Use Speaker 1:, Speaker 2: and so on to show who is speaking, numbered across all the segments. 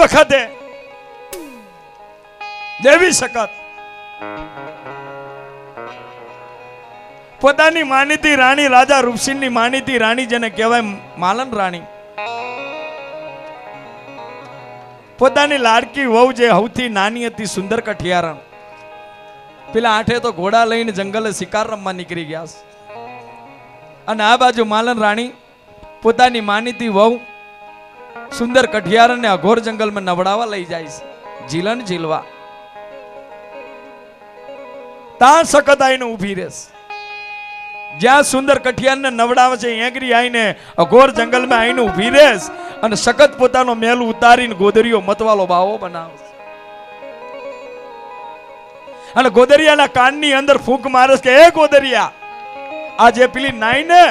Speaker 1: વખતે દેવી સખત પોતાની માનીતી રાણી રાજા રૂપસિંહની માનીતી રાણી જેને કહેવાય માલન રાણી પોતાની લાડકી વહુ જે સૌથી નાની હતી સુંદર કઠિયારણ પેલા આઠે તો ઘોડા લઈને જંગલે શિકાર રમવા નીકળી ગયા અને આ બાજુ માલન રાણી પોતાની માનીતી વહુ સુંદર કઠિયારને અઘોર જંગલમાં નવડાવા લઈ જાય છે જીલન જીલવા ત્યાં સખત આઈને ઊભી રહેશે જ્યાં સુંદર કઠિયારને નવડાવે છે એંગરી આઈને અઘોર જંગલમાં આઈને ઊભી રહેશે અને સખત પોતાનો મેલ ઉતારીને ગોદરીઓ મતવાલો બાવો બનાવે અને ગોદરિયાના કાનની અંદર ફૂંક મારે કે એ ગોદરિયા આ જે પેલી નાઈ ને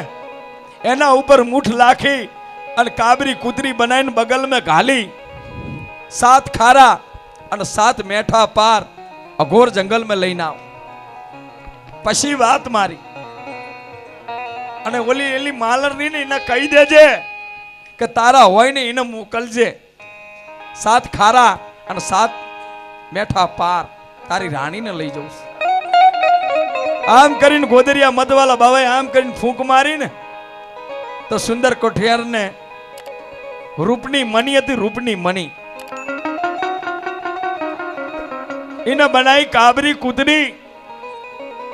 Speaker 1: એના ઉપર મૂઠ લાખી અને કાબરી કૂતરી બનાવીને બગલમાં ઘાલી 7 ખારા અને 7 મેઠા પાર અઘોર જંગલમાં લઈને આવ પછી વાત મારી અને ઓલી એલી માલરની ને એને કહી દેજે કે તારા હોય ને એને મોકલજે 7 ખારા અને 7 મેઠા પાર તારી રાણીને લઈ જઉં આમ કરીને ગોદરિયા મધવાલા બાવાએ આમ કરીને ફૂંક મારીને તો સુંદર કોઠિયારને રૂપની મણી હતી રૂપની મણી એને બનાવી કાબરી કૂતરી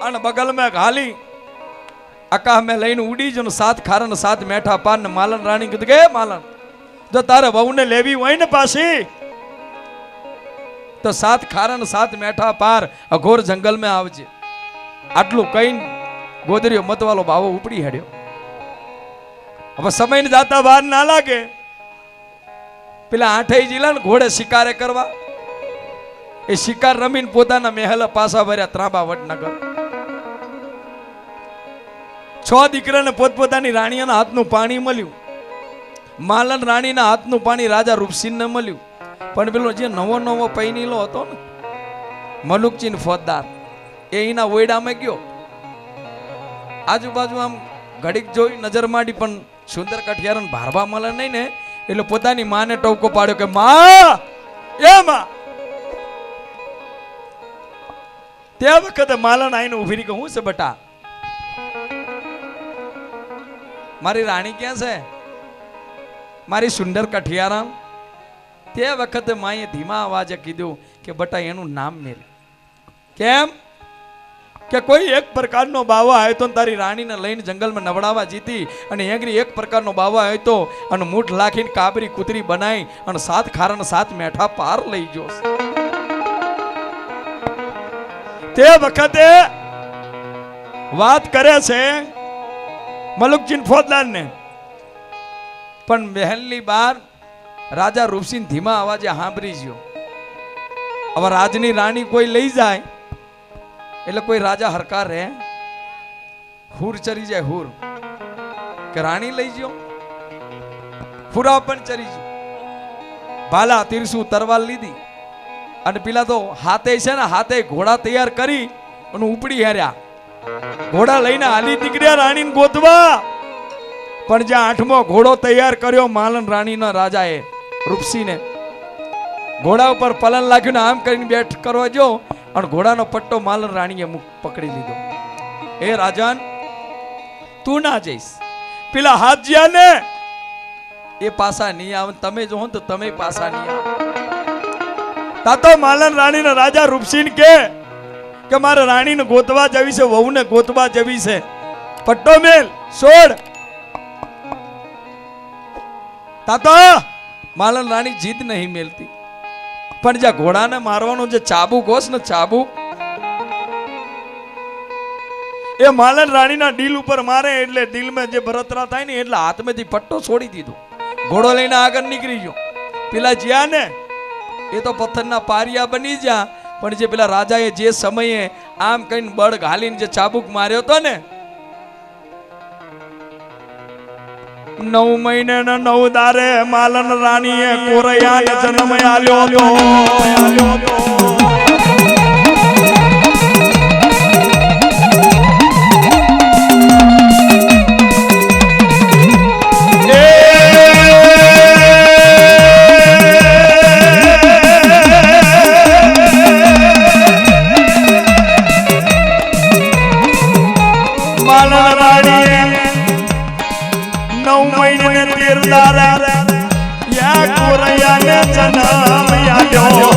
Speaker 1: અને બગલમાં ઘાલી આકાશ મેં લઈને ઉડી જો 7 ખારા ને 7 મેઠા પાર ને માલન રાણી કીધું કે માલન જો તારે વહુને લેવી હોય ને પાછી તો 7 ખારા ને 7 મેઠા પાર અઘોર જંગલમાં આવજે આટલું કહીને ગોદરીયો મતવાલો બાવો ઉપડી હેડ્યો હવે સમય ને જાતા વાર ના લાગે પેલા આઠેય જિલ્લા ને ઘોડે શિકારે કરવા એ શિકાર રમીને પોતાના મહેલ પાસા ભર્યા ત્રાંબા વડનગર 6 દીકરાને પોતપોતાની રાણીઓના હાથનું પાણી મળ્યું માલન રાણીના હાથનું પાણી રાજા રૂપસિંહને મળ્યું પણ પેલો જે નવો પૈનીલો હતો ને મલુકચીન ફોજદાર એ એના ઓયડામાં ગયો આજુબાજુ આમ ઘડીક જોઈ નજર માંડી પણ સુંદર કઠિયારન ભારવા મળે નહીં ને એટલે પોતાની માને ટોકો પાડ્યો કે માં તે વખતે માલન આઈને ઉભી રહી કે હું છે બટા મારી રાણી ક્યાં છે મારી સુંદર કઠિયારામ તે વખતે માએ ધીમા અવાજે કીધું કે બટા એનું નામ મેલ કેમ કે કોઈ એક પ્રકારનો બાવા આવ્યો તો તારી રાણીને લઈને જંગલમાં નવડાવા જીતી અને એંગરી એક પ્રકારનો બાવા આવ્યો તો અને મૂઠ લાખીને કાબરી કૂતરી બનાવી અને 7 ખારા ને 7 મેઠા પાર લઈ ગયો તે વખતે વાત કરે છે મલુકચીન ફોજદાર ને પણ મહેલની બહાર રાજા રૂપસિંહ ધીમા અવાજે સાંભળી ગયો હવે રાજની રાણી કોઈ લઈ જાય એટલે કોઈ રાજા હરકાર રહે હુર ચરી જાય હુર કે રાણી લઈ ગયો હુરા પણ ચરી ગયો ભાલા તીરસુ તરવાર લીધી અને પેલા તો હાથે છે ને હાથે ઘોડા તૈયાર કરી અને ઉપડી હાર્યા ઘોડા લઈને હાલી નીકળ્યા રાણીને ગોતવા પણ જ્યાં 8મો ઘોડો તૈયાર કર્યો માલન રાણીના રાજાએ રૂપસિંહને ઘોડા ઉપર પલન લાગ્યું ને આમ કરીને બેઠ કરવા જો અને ઘોડાનો પટ્ટો માલન રાણીએ પકડી લીધો એ રાજન તું ના જઈશ પેલા હાથ જ્યાં ને એ પાસા નહીં આવે તમે જો તો તમે પાસા નહીં આવે તાતો માલન રાણીના રાજા રૂપસિંહ કે મારે રાણીને ગોતવા જવી છે વહુને ગોતવા જવી છે પટ્ટો મેલ છોડ તાતો માલન રાણી જીદ નહીં મેલતી પણ જ્યાં ઘોડાને મારવાનો જે ચાબુક હોસ ને ચાબુક એ માલન રાણીના દિલ ઉપર મારે એટલે દિલમાં જે બરતરા થાય ને એટલે હાથમાંથી પટ્ટો છોડી દીધો ઘોડો લઈને આગળ નીકળી ગયો પેલા જ્યાં ને એ તો પથ્થરના પારિયા બની ગયા પણ જે પેલા રાજાએ જે સમયે આમ કઈને બળ ઘાલીને જે ચાબુક માર્યો તો ને 9 મહિને ને 9 દારે માલન રાણીએ કોરૈયાને જન્મ આલ્યો હતો માલણ રાણીએ 9 મહિને 13 દારા યા કોરૈયાને જન્મ આપ્યો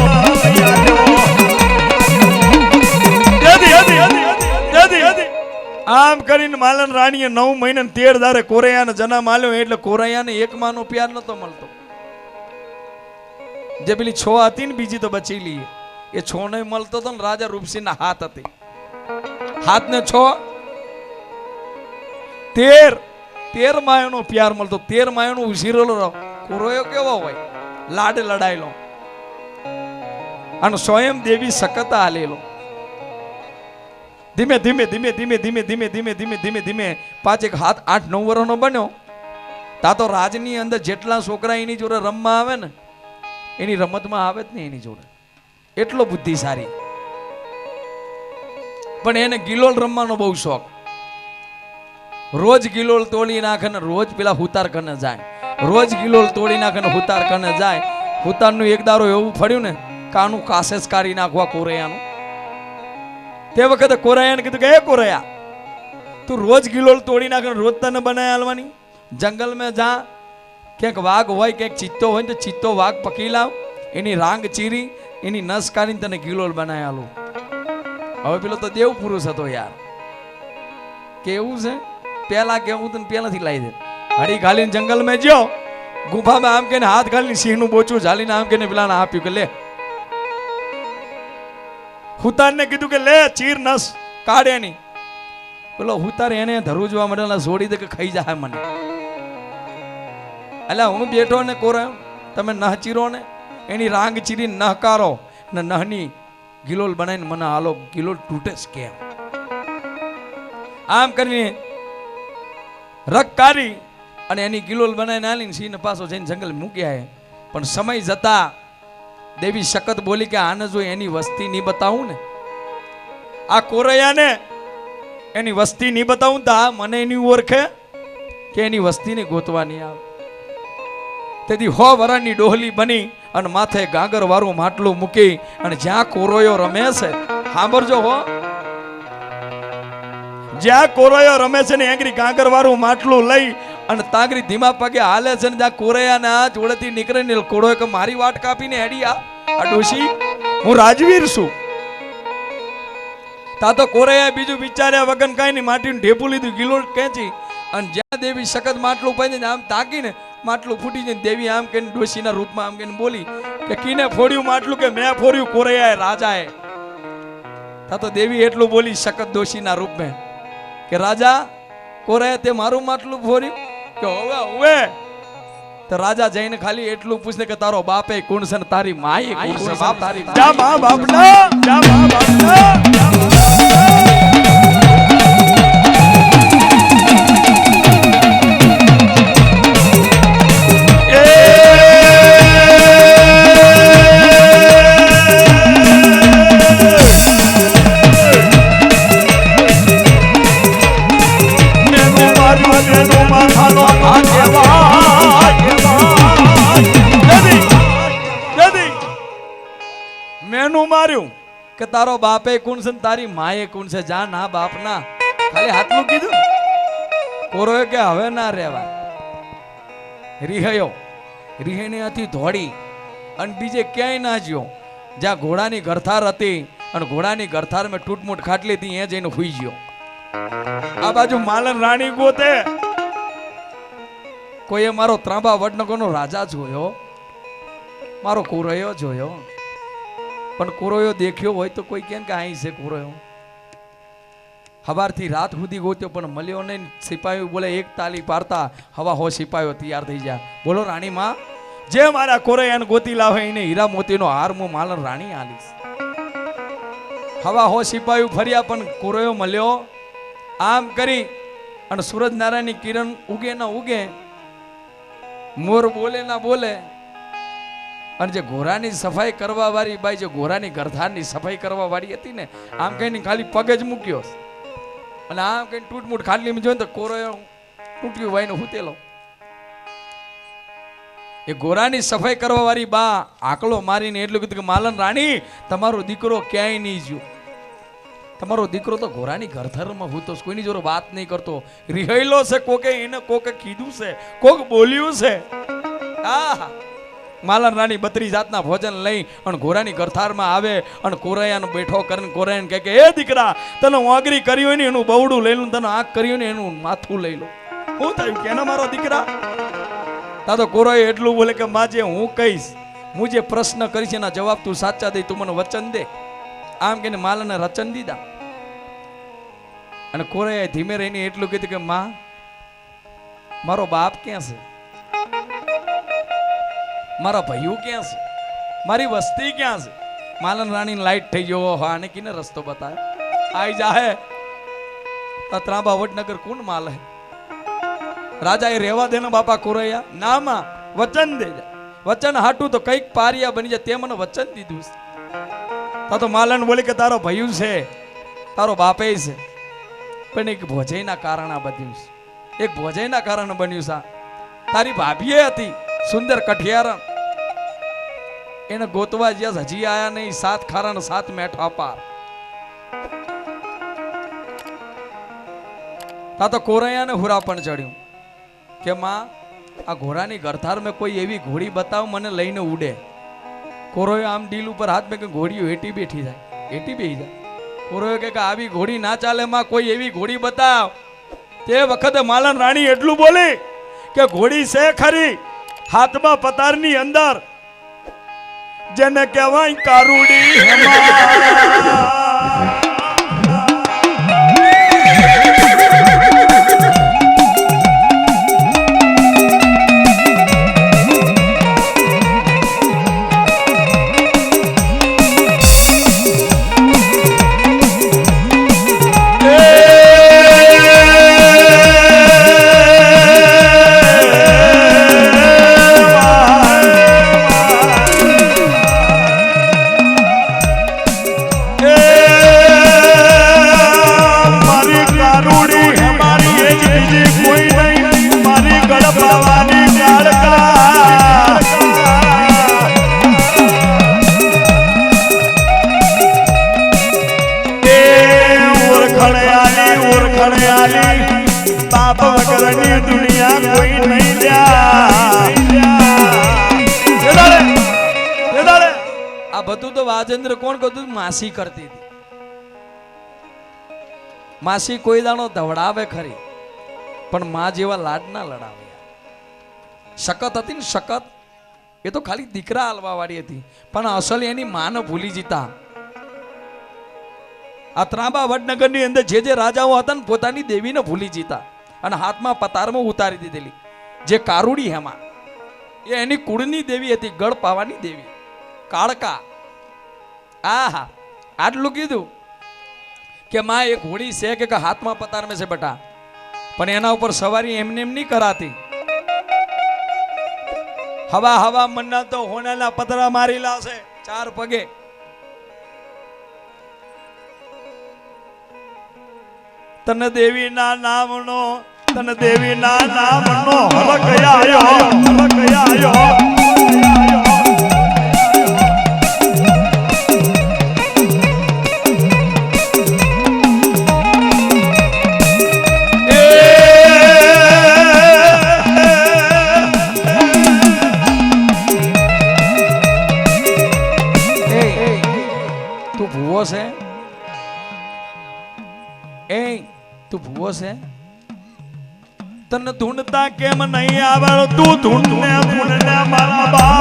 Speaker 1: આમ કરીને માલણ રાણીએ 9 મહિને 13 દારે કોરૈયાને જન્મ આલ્યો એટલે કોરૈયાને એક માનો પ્યાર નતો મળતો જે પેલી છો હતી ને બીજી તો બચી લઈએ એ છો નહીં મળતો તો ને રાજા રૂપસિંહના હાથ હતી હાથ ને છો 13 માયોનો પ્યાર મળતો 13 માયોનો ઉછીરેલો કોરૈયો કેવો હોય લાડે લડાયેલો અને સ્વયં દેવી સકતા આલેલો ધીમે ધીમે ધીમે ધીમે ધીમે ધીમે ધીમે ધીમે ધીમે ધીમે 5 1 7 8 9 વર્ષનો બન્યો તા તો રાજની અંદર જેટલા છોકરા એની જોડે રમવા આવે ને એની રમતમાં આવે જ નહીં એની જોડે એટલો બુદ્ધિશાળી પણ એને ગિલોલ રમવાનો બહુ શોખ રોજ ગિલોલ તોડી નાખે ને રોજ પેલા હુતાર કને જાય રોજ ગિલોલ તોડી નાખે ને હુતાર કને જાય હુતારનું એક દારો એવું ફળ્યું ને કાનું કાસેસ કાઢી નાખવા કોરૈયાનું તે વખતે કોરૈયાને કીધું કે એ કોરૈયા તું રોજ ગિલોલ તોડી નાખે રોજ તને બનાવી હાલવાની જંગલમાં જા ક્યાંક વાઘ હોય ક્યાંક ચિત્તો હોય તો ચિત્તો વાઘ પકી લાવ એની રાંગ ચીરી એની નસ કાઢીને તને ગિલોલ બનાવી હાલું હવે પેલો તો દેવ પુરુષ હતો યાર કેવું છે પેલા કેવું તને પેલાથી લાવી દે હળી ઘાલીને જંગલમાં જ્યો ગુફામાં આમ કે હાથ ઘાલીને સિંહનું બોચું ઝાલીને આમ કે પેલાને આપ્યું કે લે હુતારને કીધું કે લે ચીર નસ કાઢે ની પેલો હુતાર એને ધરું જોવા મળેલા છોડી દે કે ખાઈ જાય મને એટલે હું બેઠો ને કોરે તમે નહ ચીરો ને એની રાંગ ચીરી નહ કારો ને નહની ગિલોલ બનાવીને મને હાલો ગિલોલ તૂટે કેમ આમ કરીને રગ કાઢી અને એની ગિલોલ બનાવીને આલીને સિંહને પાછો જઈને જંગલ મૂકી આવે પણ સમય જતા દેવી શકત બોલી કે આને જો એની વસ્તી નહીં બતાવું ને આ કોરૈયાને એની વસ્તી નહીં બતાવું તો આ મને એની ઓળખે કે એની વસ્તીને ગોતવા નહીં આવે તેથી 100 વરાની ડોહલી બની અને માથે ગાગર વાળું માટલું મૂકી અને જ્યાં કોરૈયો રમે છે સાંભળજો હો જ્યાં કોરૈયો રમે છે ને એંગરી ગાગર વાળું માટલું લઈ અને તાગરી ધીમા પગે હાલે છે ને જ્યાં કોરૈયાને આ જોડેથી નીકળે ને કોરૈયો કે મારી વાટ કાપીને હેડી આ ડોશી હું રાજવીર છું તા તો કોરૈયા બીજું વિચાર્યા વગર કઈ નહીં માટીનું ઢેપું લીધું ગિલોલ ખેંચી અને જ્યાં દેવી સખત માટલું પાઈને આમ તાકીને માટલું ફૂટી જાય દેવી આમ કે ડોશીના રૂપમાં આમ કે બોલી કે કીને ફોડ્યું માટલું કે મેં ફોડ્યું કોરૈયાએ રાજાએ તા તો દેવી એટલું બોલી સખત ડોશીના રૂપમાં કે રાજા કોરૈયા તે મારું માટલું ફોડ્યું કે હવે હવે તો રાજા જઈને ખાલી એટલું પૂછે કે તારો બાપે કોણ છે ને તારી માએ કોણ છે બાપ તારી જા મા બાપના જા મા બાપના મેનું માર્યું કે તારો બાપે કોણ છે તારી માએ કોણ છે જા ના બાપ ના ખાલી હાથનું કીધું કોરોએ કે હવે ના રહેવા રીહયો રીહેને હતી ધોડી અને બીજે ક્યાંય ના જ્યો જ્યાં ઘોડાની ગરથાર હતી અને ઘોડાની ગરથાર મેં તૂટમૂટ ખાટલી હતી એ જઈને હુઈ ગયો આ બાજુ માલણ રાણી ગોતે કોઈએ મારો ત્રાંબા વડનગરનો રાજા જોયો મારો કોરૈયો જોયો પણ કોરૈયો દેખ્યો હોય તો કોઈ કેમ કે અહીં છે કોરૈયો હવારથી રાત સુધી ગોત્યો પણ મળ્યો નહીં સિપાહીઓ બોલે એક તાલી પાડતા હવા હો સિપાહીઓ તૈયાર થઈ જાય બોલો રાણી માં જે મારા કોરૈયાને ગોતી લાવે એને હીરા મોતીનો હાર હું માલણ રાણી આલીશ હવા હો સિપાહીઓ ફર્યા પણ કોરૈયો મળ્યો આમ કરી અને સૂરજ નારાયણની કિરણ ઉગે ના ઉગે મોર બોલે ના બોલે અને જે ઘોડાની સફાઈ કરવા વાળી બાઈ જે ઘોડાની ગરધારની સફાઈ કરવા વાળી હતી ને આમ કહીને ખાલી પગે જ મૂક્યો અને આમ કઈ તૂટમૂટ ખાટલી જોઈને તો કોરૈયો તૂટ્યું હોય ને હુતેલો એ ઘોડાની સફાઈ કરવા વાળી બા આકલો મારીને એટલું કીધું કે માલણ રાણી તમારો દીકરો ક્યાંય નહીં જ્યો તમારો દીકરો તો ઘોડાની ઘરથરમાં હું તો કોઈની જોડે વાત નહીં કરતો, રિહાયેલો છે, કોકે એને કોકે કીધું છે, કોક બોલ્યું છે. આ માલન રાણી 32 જાતના ભોજન લઈ અને ઘોડાની ગરથારમાં આવે અને કોરૈયાનો બેઠો કરીને કોરૈયાને કહે કે એ દીકરા, તને ઓગરી કર્યું ને એનું બવડું લઈ લઉં, તને આંખ કર્યું ને એનું માથું લઈ લઉં. શું થયું કે ના મારો દીકરા? તા તો કોરૈયો એટલું બોલે કે માં, જે હું કહીશ, હું જે પ્રશ્ન કરીશ એના જવાબ તું સાચા દે, તું મને વચન દે. આમ કે માલને રચન દીધા. અને કોરૈયાએ ધીમે રહીને એટલું કીધું કે માં, મારો બાપ ક્યાં છે? મારા ભાઈઓ ક્યાં છે? મારી વસ્તી ક્યાં છે? માલન રાણી લાઈટ થઈ ગયો. હા, આને કીને રસ્તો બતાવે? આઈ જાહે ત્રાંબા વડનગર કોણ માલ હે? રાજા એ રહેવા દે ને બાપા કોરૈયા. ના માં, વચન દે. વચન હાટું તો કઈક પારિયા બની જાય, તે મને વચન દીધું છે. તા તો માલન બોલી કે તારો ભાઈ છે, તારો બાપે છે, પણ એક ભોજયના કારણે બધું છે. એક ભોજયના કારણે બન્યું છે. તારી ભાભીએ હતી સુંદર કઠિયારણ, એને ગોતવા જ્યાં હજી આયા નહીં. 7 ખારા ને 7 મેઠા પાર. તા તો કોરૈયાને હુરા પણ ચડ્યું કે માં, આ ઘોડાની ગરથાર મેં કોઈ એવી ઘોડી બતાવ મને લઈને ઉડે. કોરૈયો આમ ડીલ ઉપર હાથ મેં કે ઘોડીઓ હેઠી બેઠી જાય, હેઠી બેહી જાય. કોરૈયો કે આવી ઘોડી ના ચાલે માં, કોઈ એવી ઘોડી બતાવ. તે વખતે માલન રાણી એટલું બોલી કે ઘોડી છે ખરી હાથમાં પતારની અંદર, જેને કહેવાય કારુડી હેમા. બાપ વગરની દુનિયા કોઈ નહીં લ્યા. આ બધું તો વાજેન્દ્ર કોણ કરતું? માસી કરતી હતી. માસી કોઈ દાણો ધવડાવે ખરી, પણ માં જેવા લાડ ના લડાવે. શકત હતી ને શકત, એ તો ખાલી દીકરા હાલવા વાળી હતી, પણ અસલ એની માને ભૂલી જીતા. આ ત્રાંબા વડનગરની અંદર જે જે રાજાઓ હતા ને પોતાની દેવીને ભૂલી જીતા અને હાથમાં પતારમાં ઉતારી દીધેલી. જે કારુડી હેમા, એ એની કુળની દેવી હતી, ગળ પાવાની દેવી, કાળકા. આહા, આટલું કીધું કે માં એક ઘોડી છે કે હાથમાં પતાર મેં છે બટા, પણ એના ઉપર સવારી એમને એમ નહીં કરાતી. હવા હવા મન્ના તો હોનાના પતરા મારી લાશે 4 પગે. તન દેવીના નામનો, તન દેવીના નામનો હલક આયો, હલક આયો. તું ભૂવો છે? એ તું ભૂવો છે? તને ધૂંઢતા કેમ નહીં આવે? તું ધૂંઢને ધૂંઢને મારા બા.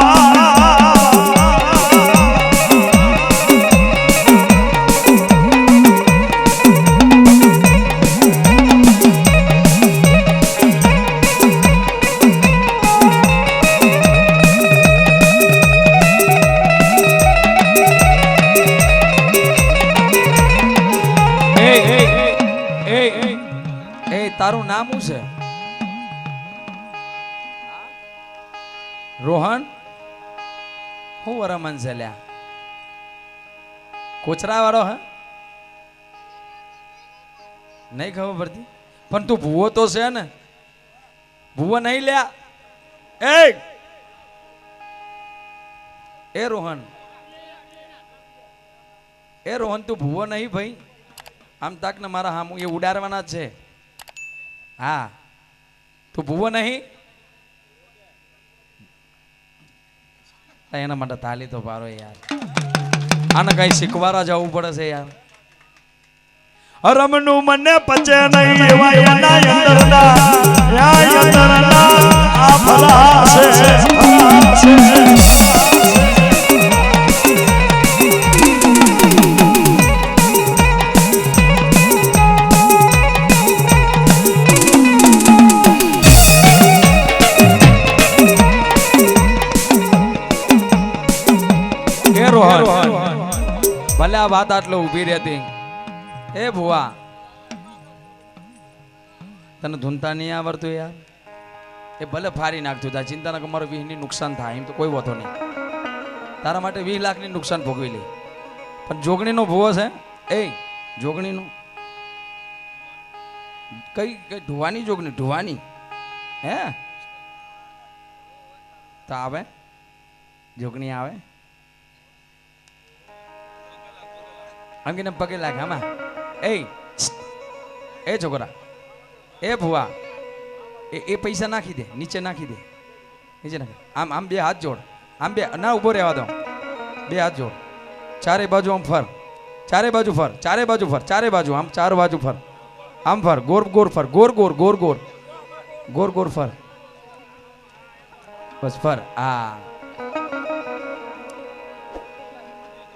Speaker 1: તારું નામ શું છે? રોહન? હું વરમન છે લ્યા? કોચરા વાળો હે? નહીં ખબર પડતી, પણ તું ભૂવો તો છે ને? ભૂવો નહીં લ્યા? એ રોહન, એ રોહન તું ભૂવો નહીં ભાઈ? આમ તાક ને મારા હામું એ ઉડાડવાના જ છે. હા તું ભૂવો નહીં એના માટે તાલી તો પારો યાર. આને કઈ શીખવાડા જવું પડે છે યાર. રમનું મને પચે નહીં એવા એના અંદરના આ ભલા છે. ભલે આ વાત આટલો ઊભી રહેતી. એ ભુવા તને ધૂનતા નહીં આવડતું યાર. એ ભલે ફારી નાખતું તા ચિંતા ના મારો 20 ની નુકસાન થાય એમ તો કોઈ વાતો નહીં. તારા માટે 20 લાખની નુકસાન ભોગવી લે. પણ જોગણીનો ભુવો છે એ જોગણીનો કઈ કઈ ઢુવાની જોગણી ઢુવાની હે તો આવે જોગણી આવે અંગીને પગે લાગે આમાં. એ છોકરા એ ભુવા એ પૈસા નાખી દે નીચે નાખી દે નીચે નાખી. આમ આમ બે હાથ જોડ આમ બે ના ઉભો રહેવા દો. બે હાથ જોડ ચારે બાજુ આમ ફર ચારે બાજુ ફર ચારે બાજુ ફર ચારે બાજુ આમ ચાર બાજુ ફર આમ ફર ગોર ગોર ફર ગોર ગોર ગોર ગોર ગોર ગોર ફર બસ ફર. આ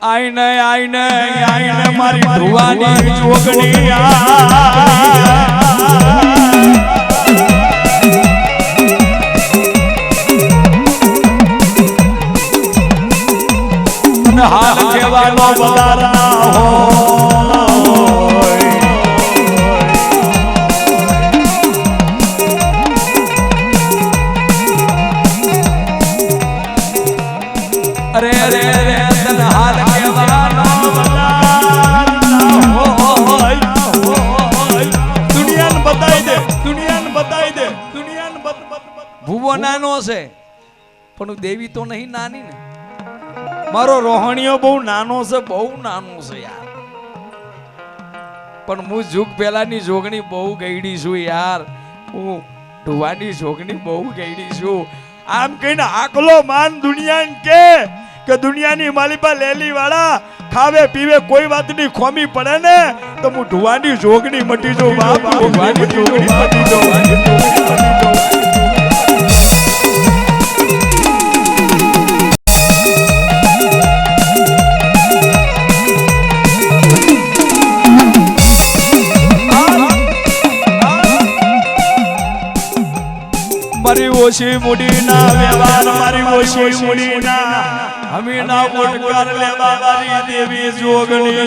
Speaker 1: આઈને આઈને આઈને મારી ધુવાની જોગણી હાલ કેવાનો બલારા અરે અરે અરે તન હાલ કેવાનો દુનિયાને બતાઈ દે દુનિયાને બતાઈ દે દુનિયાને ભૂવો નાનો છે પણ દેવી તો નહીં નાની ને. મારો રોહણીયો બહુ નાનો છે યાર. પણ હું જુગ પેલાની જોગણી બહુ ગઈડી છું યાર. હું ઢુવાની જોગણી બહુ ગઈડી છું. આમ કહીને આકલો માન દુનિયા કે દુનિયાની માલિપા લેલી વાળા ખાવે પીવે કોઈ વાતની ખોમી પડે ને તો હું ઢુવાની જોગણી મટી જાઉં બાપ. ઢુવાની જોગણી મટી જાઉં. મારી ઓછી મુડીના વ્યવહાર મારી ઓછી મુડીના હમીના ઓટકાર લેવા મારી દેવી જોગણી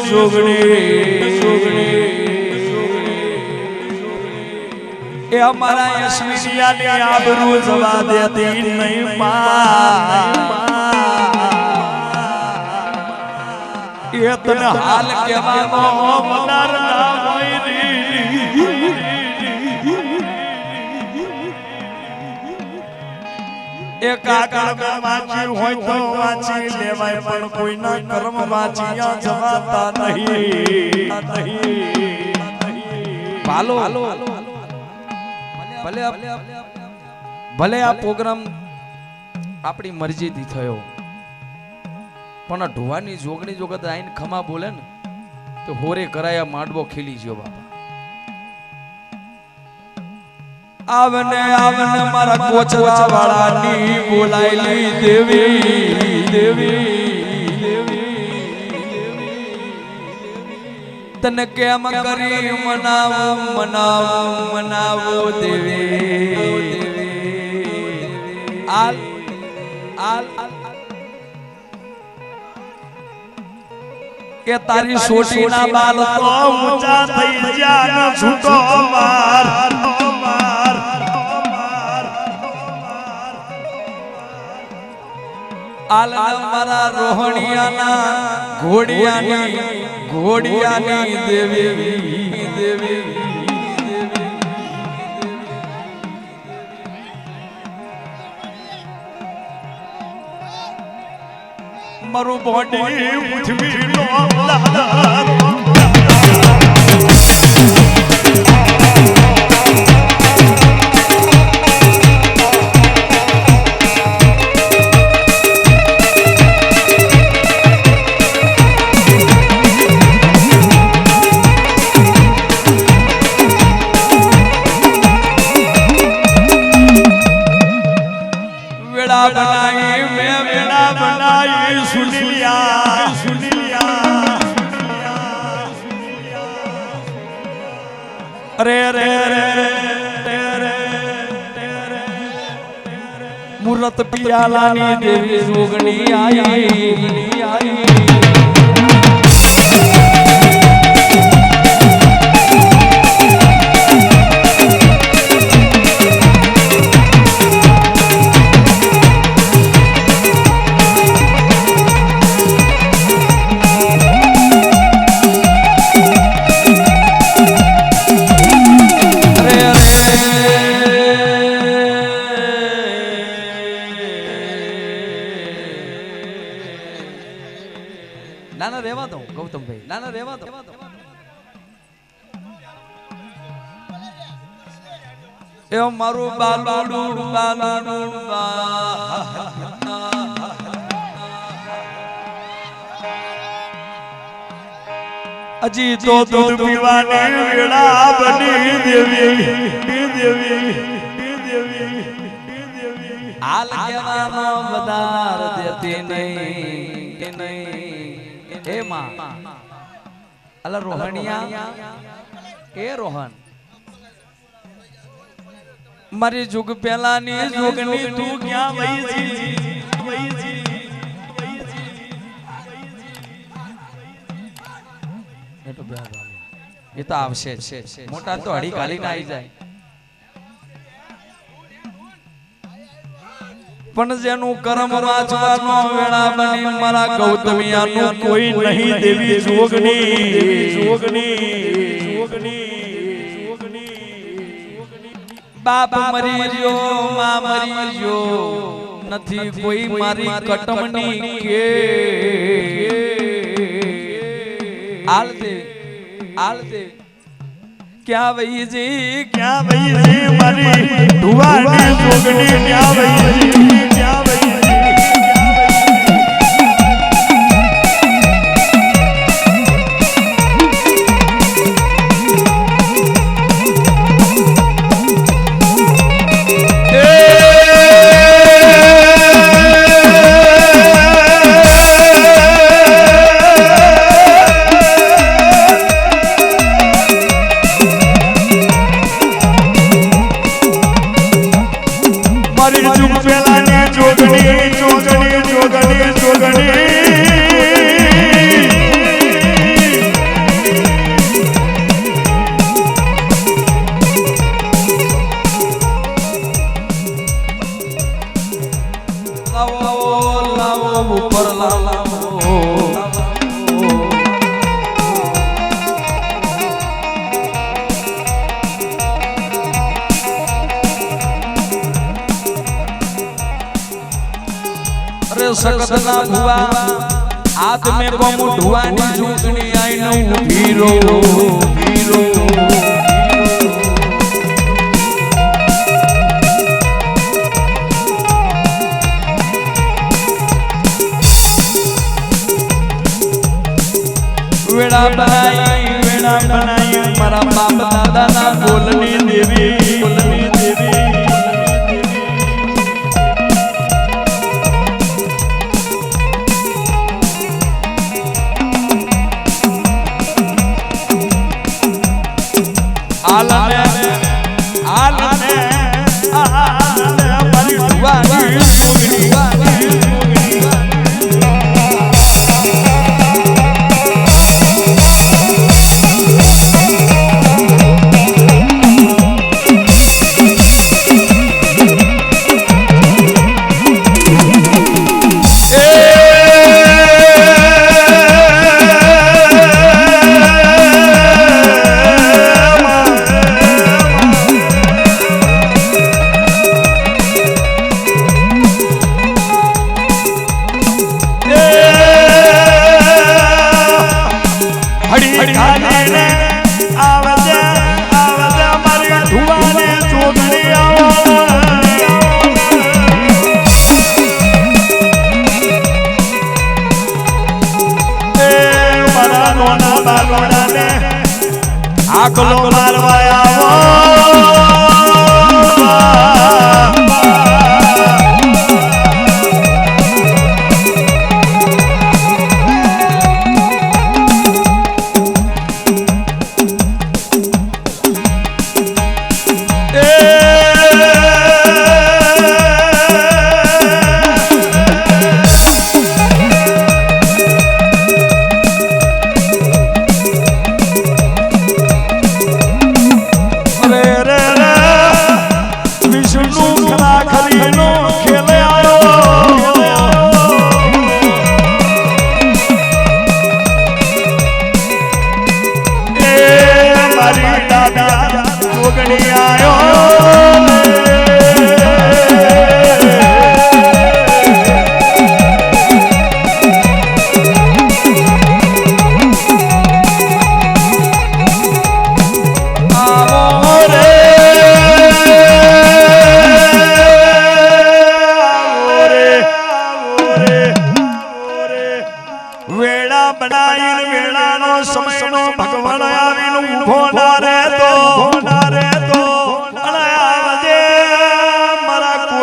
Speaker 1: એ અમારા યશવીરિયાની આબરૂ જવા દેતી નહીં એ તને હાલ કહેવાનો મનાર ના મોયરી એક આગળ વાંચી હોય તો વાંચી લેવાય પણ કોઈના કર્મ વાંચ્યા જવાતા નહીં. ભાલો ભલે આ પ્રોગ્રામ આપણી મરજીથી થયો પણ આ ઢુવાની જોગણી જોગત આઈને ખમા બોલે ને તો હોરે કરાયા માંડવો ખીલી ગયો બાપા. આવને આવને મારા કોચરા વાળાની બોલાયેલી દેવી તને કેમ કરી મનાવો દેવી આલ કે તારી સોટીના બાલ તો ઊંચા થઈ ગયા છૂટો માર આલ મારા રોહણિયાના ઘોડિયાની દેવી મારું બોડી પૃથ્વી નો बेड़ा बनाई मैं बेड़ा बनाई सुन लिया अरे अरे अरे मूर्त पियालानी देवी जोगनी आई
Speaker 2: નાના રહેવા દો ગૌતમભાઈ નાના રહેવા દો
Speaker 1: એ મારું બાલુડું અજી તો દૂધ પીવાની વેળા બની દેવી
Speaker 2: હાલ કેવાનો વધાર દેતી નહીં હે માં અલા રોહણિયા એ રોહન
Speaker 1: મારી જુગ પેલાની જોગની તું ક્યાં વહી જી
Speaker 2: એ તો આવશે મોટા તો હળી કાલી ના આવી જાય
Speaker 1: પણ જેનું કર્મ વાંચવાનો વેળા બની મારા ગૌતમિયાનું કોઈ નહીં દેવી જોગની બાપ મરી ગયો માં મરી ગયો નથી કોઈ મારી કટમની કે આલતે ક્યાં વહી જી મારી ધુવાની જોગની ક્યાં વહી જી सकतना भुआ हाथ में बम ढुआनी झुकनी आई नो हीरो वेड़ा बनाई मारा बाप दादा ना बोलनी देवी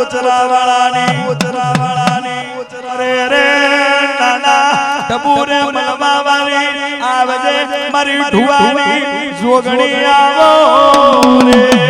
Speaker 1: ઓચરાવાળાની રે રે નાના ટબુરે મલમાવાળી આવજે મારી ઢુવાની જોગણી આવો રે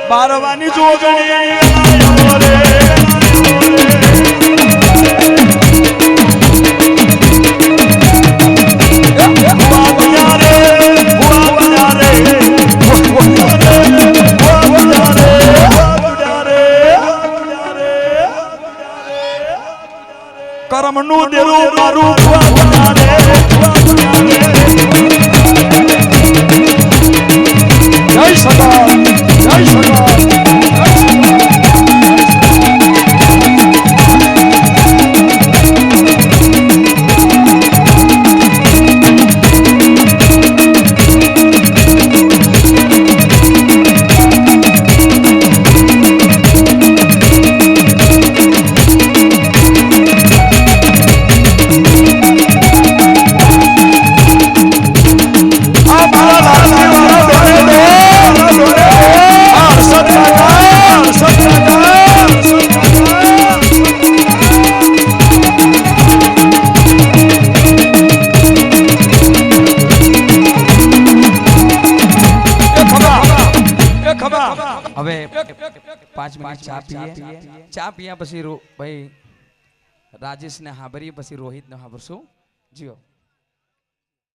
Speaker 1: બારવાની જોગણી કરમનું દેરું મારું જય સદા જય સદા
Speaker 2: હવે 5 મિનિટ ચા પીએ ચા પીયા પછી ભાઈ રાજેશ ને હાબરીએ પછી રોહિત ને હાબરશું જીઓ